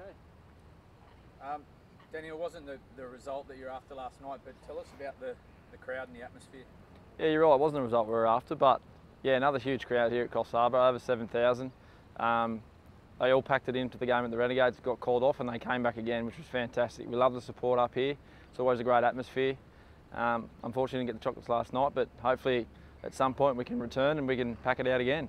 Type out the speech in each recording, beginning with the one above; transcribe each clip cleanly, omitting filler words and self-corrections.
Okay. Daniel, it wasn't the result that you're after last night, but tell us about the crowd and the atmosphere. Yeah, you're right. It wasn't the result we were after, but yeah, another huge crowd here at Coffs Harbour, over 7,000. They all packed it into the game at the Renegades, got called off, and they came back again, which was fantastic. We love the support up here. It's always a great atmosphere. Unfortunately, didn't get the chocolates last night, but hopefully at some point we can return and we can pack it out again.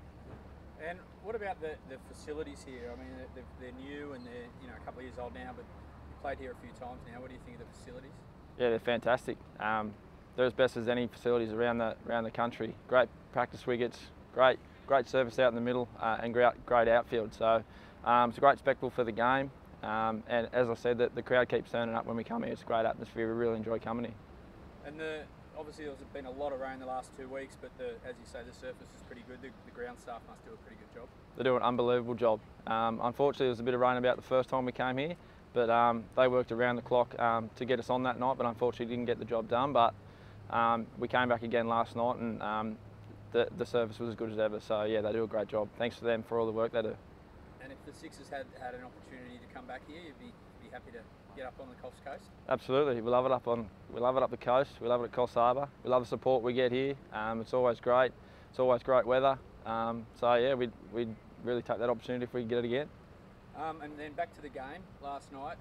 And what about the facilities here? I mean, they're new and they're a couple of years old now, but you played here a few times now. What do you think of the facilities? Yeah, they're fantastic. They're as best as any facilities around the country. Great practice wickets, great service out in the middle, and great outfield. So it's a great spectacle for the game. And as I said, the crowd keeps turning up when we come here. It's a great atmosphere. We really enjoy coming here. And obviously there's been a lot of rain the last 2 weeks, but as you say, the surface is pretty good. The ground staff must do a pretty good job. They do an unbelievable job. Unfortunately, there was a bit of rain about the first time we came here, but they worked around the clock to get us on that night, but unfortunately didn't get the job done. But we came back again last night, and the service was as good as ever. So yeah, they do a great job. Thanks to them for all the work they do. And if the Sixers had an opportunity to come back here, you'd be happy to get up on the Coffs coast? Absolutely, we love it up the coast. We love it at Coffs Harbour. We love the support we get here. It's always great. It's always great weather. So yeah, we'd really take that opportunity if we could get it again. And then back to the game last night.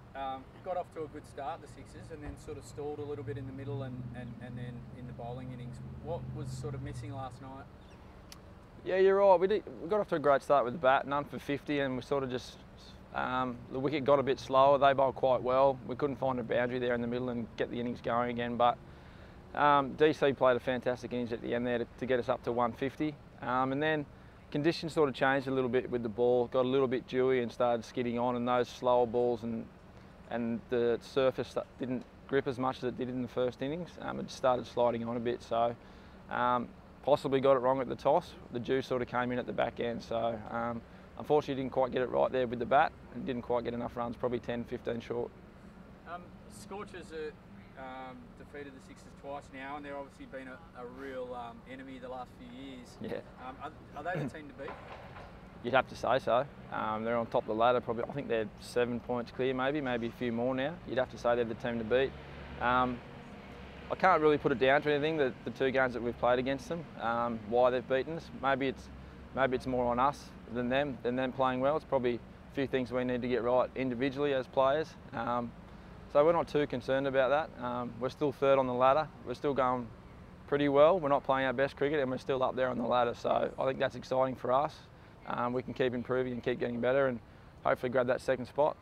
Got off to a good start, the Sixers, and then sort of stalled a little bit in the middle and then in the bowling innings. What was sort of missing last night? Yeah, you're right. We got off to a great start with the bat, none for 50, and we sort of just the wicket got a bit slower. They bowled quite well. We couldn't find a boundary there in the middle and get the innings going again. But DC played a fantastic innings at the end there to get us up to 150, and then conditions sort of changed a little bit with the ball. Got a little bit dewy and started skidding on, and those slower balls and the surface didn't grip as much as it did in the first innings. It started sliding on a bit, so possibly got it wrong at the toss. The dew sort of came in at the back end, so unfortunately didn't quite get it right there with the bat and didn't quite get enough runs, probably 10, 15 short. Scorchers defeated the Sixers twice now, and they've obviously been a real enemy the last few years. Yeah. Are they the team to beat? You'd have to say so. They're on top of the ladder, probably. I think they're 7 points clear, maybe a few more now. You'd have to say they're the team to beat. I can't really put it down to anything, the 2 games that we've played against them, why they've beaten us. Maybe it's more on us than them playing well. It's probably a few things we need to get right individually as players. So we're not too concerned about that. We're still 3rd on the ladder. We're still going pretty well. We're not playing our best cricket, and we're still up there on the ladder. So I think that's exciting for us. We can keep improving and keep getting better, and hopefully grab that 2nd spot.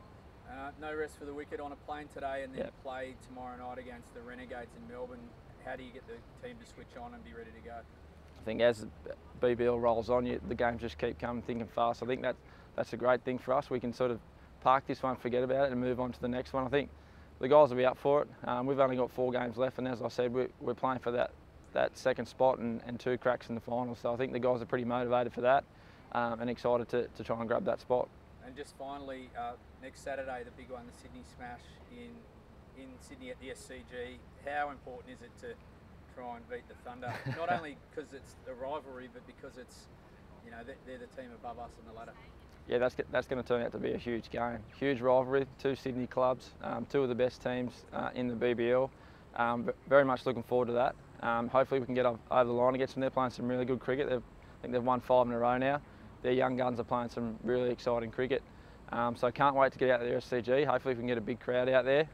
No rest for the wicket, on a plane today, and then play tomorrow night against the Renegades in Melbourne. How do you get the team to switch on and be ready to go? I think as the BBL rolls on, the games just keep coming thick and fast. I think that's a great thing for us. We can sort of park this one, forget about it, and move on to the next one. I think the guys will be up for it. We've only got 4 games left, and as I said, we're playing for that 2nd spot and 2 cracks in the final. So I think the guys are pretty motivated for that, and excited to try and grab that spot. And just finally, next Saturday, the big one, the Sydney Smash in Sydney at the SCG. How important is it to try and beat the Thunder? Not only because it's a rivalry, but because it's, they're the team above us on the ladder. Yeah, that's going to turn out to be a huge game. Huge rivalry, 2 Sydney clubs, 2 of the best teams in the BBL. Very much looking forward to that. Hopefully we can get over the line against them. They're playing some really good cricket. I think they've won 5 in a row now. Their young guns are playing some really exciting cricket. So can't wait to get out to the SCG. Hopefully we can get a big crowd out there.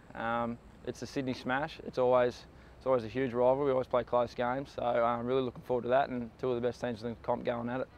It's the Sydney Smash. It's always a huge rivalry. We always play close games. So I'm really looking forward to that, and 2 of the best teams in the comp going at it.